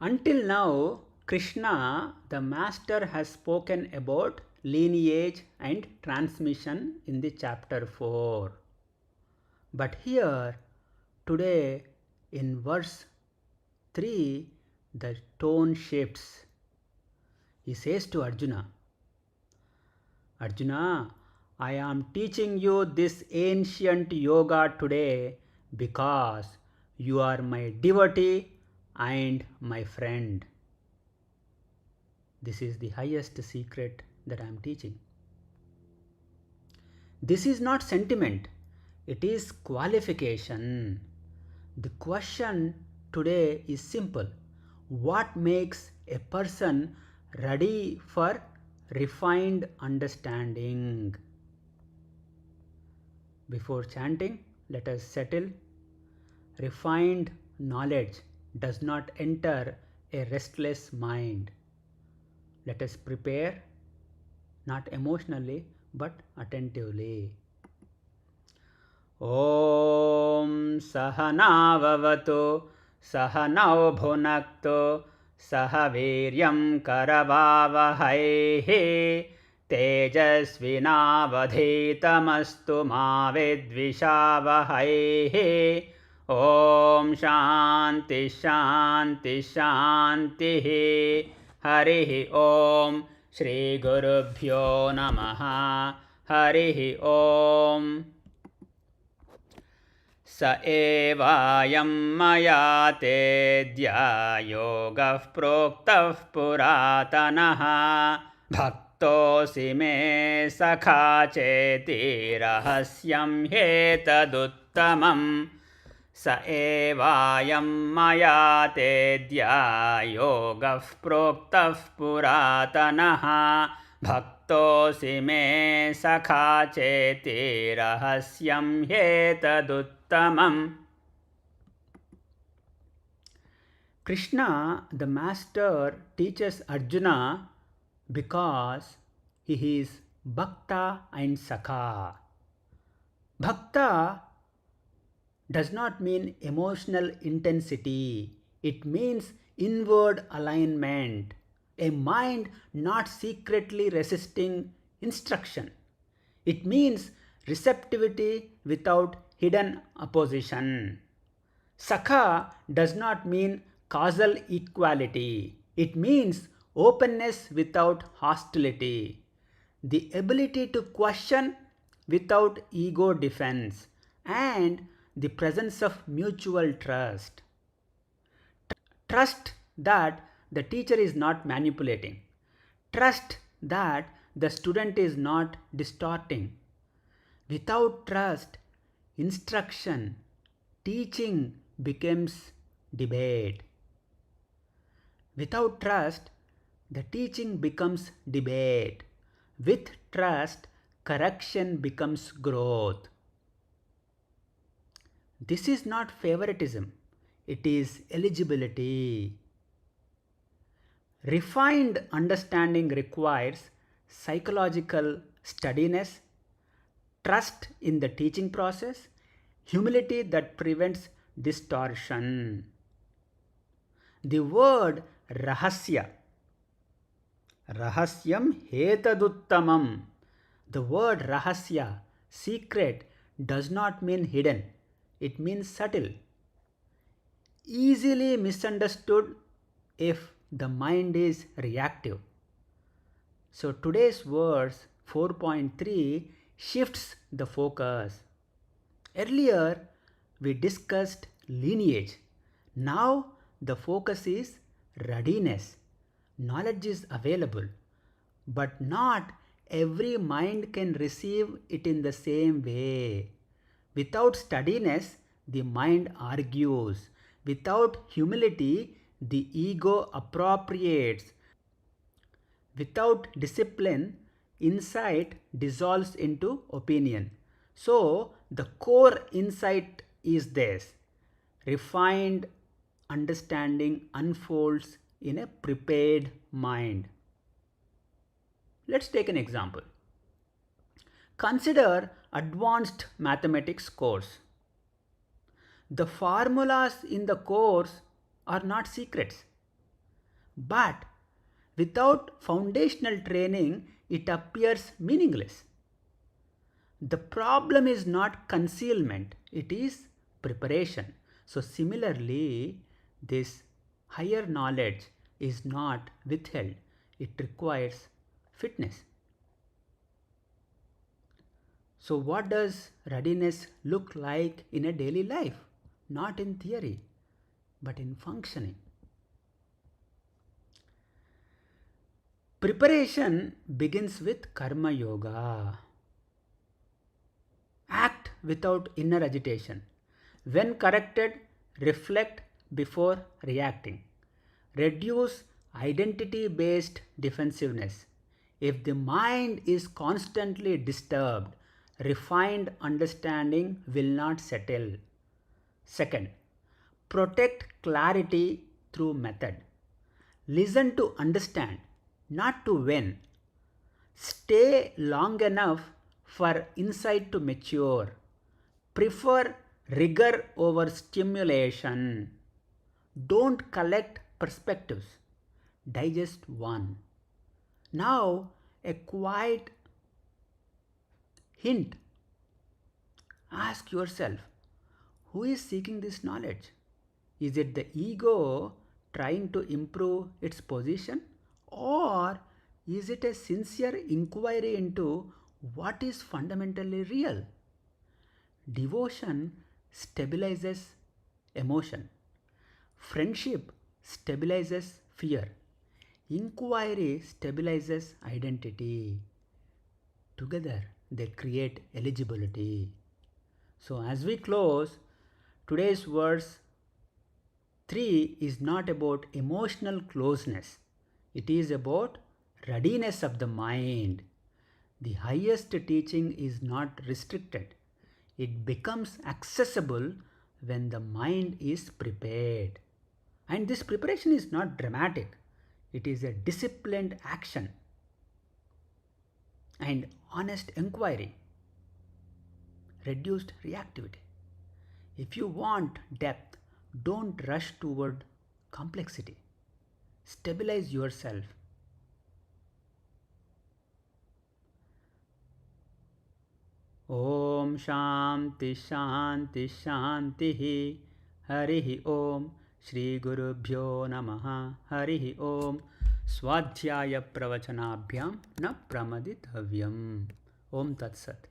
Until now, Krishna, the master, has spoken about lineage and transmission in the chapter 4. But here, today, in verse 3, the tone shifts. He says to Arjuna, Arjuna, I am teaching you this ancient yoga today because you are my devotee and my friend. This is the highest secret that I am teaching. This is not sentiment, it is qualification. The question today is simple. What makes a person ready for refined understanding? Before chanting, let us settle. Refined knowledge does not enter a restless mind. Let us prepare, not emotionally, but attentively. Om Sahana Vavatu Sahanau Bhunaktu Sahaviryam Karavavahaihi Tejasvinavadhitamastu ma vidvishavahaihi. Om Shanti Shanti Shanti. Harihi Om. Shri Gurubhyo Namaha. Harihi Om. Sa evayam maya tedya yogah proktah puratanaha bhaktosi me sakhā cheti rahasyam hetaduttamam. Sa evayam maya tedya yogah proktah puratanaha bhaktosi me sakhā cheti rahasyam hetaduttamam. Krishna, the master, teaches Arjuna because he is Bhakta and sakhā. Bhakta does not mean emotional intensity. It means inward alignment, a mind not secretly resisting instruction. It means receptivity without hidden opposition. Sakhā does not mean causal equality. It means openness without hostility, the ability to question without ego defense, and the presence of mutual trust. Trust that the teacher is not manipulating. Trust that the student is not distorting. Without trust, instruction, teaching becomes debate. Without trust, the teaching becomes debate. With trust, correction becomes growth. This is not favoritism, it is eligibility. Refined understanding requires psychological steadiness, trust in the teaching process, humility that prevents distortion. The word rahasya, rahasyam hetaduttamam. The word rahasya, secret, does not mean hidden. It means subtle, easily misunderstood if the mind is reactive. So today's verse 4.3 shifts the focus. Earlier we discussed lineage. Now the focus is readiness. Knowledge is available, but not every mind can receive it in the same way. Without steadiness, the mind argues. Without humility, the ego appropriates. Without discipline, insight dissolves into opinion. So, the core insight is this: refined understanding unfolds in a prepared mind. Let's take an example. Consider advanced mathematics course. The formulas in the course are not secrets. But without foundational training, it appears meaningless. The problem is not concealment, it is preparation. So, similarly, this higher knowledge is not withheld, it requires fitness. So, what does readiness look like in a daily life? Not in theory, but in functioning. Preparation begins with karma yoga. Act without inner agitation. When corrected, reflect before reacting. Reduce identity based defensiveness. If the mind is constantly disturbed, refined understanding will not settle. Second, protect clarity through method. Listen to understand, not to win. Stay long enough for insight to mature. Prefer rigor over stimulation. Don't collect perspectives. Digest one. Now, a quiet hint. Ask yourself, who is seeking this knowledge? Is it the ego trying to improve its position? Or is it a sincere inquiry into what is fundamentally real? Devotion stabilizes emotion. Friendship stabilizes fear. Inquiry stabilizes identity. Together they create eligibility. So, as we close, today's verse 3 is not about emotional closeness, it is about readiness of the mind. The highest teaching is not restricted, it becomes accessible when the mind is prepared. And this preparation is not dramatic, it is a disciplined action and honest inquiry, reduced reactivity. If you want depth, don't rush toward complexity. Stabilize yourself. Om Shanti Shanti Shanti Harihi Om Shri Gurubhyo Namaha Harihi Om Swadhyaya Pravachanabhyam Na Pramadithavyam Om Tat Sat.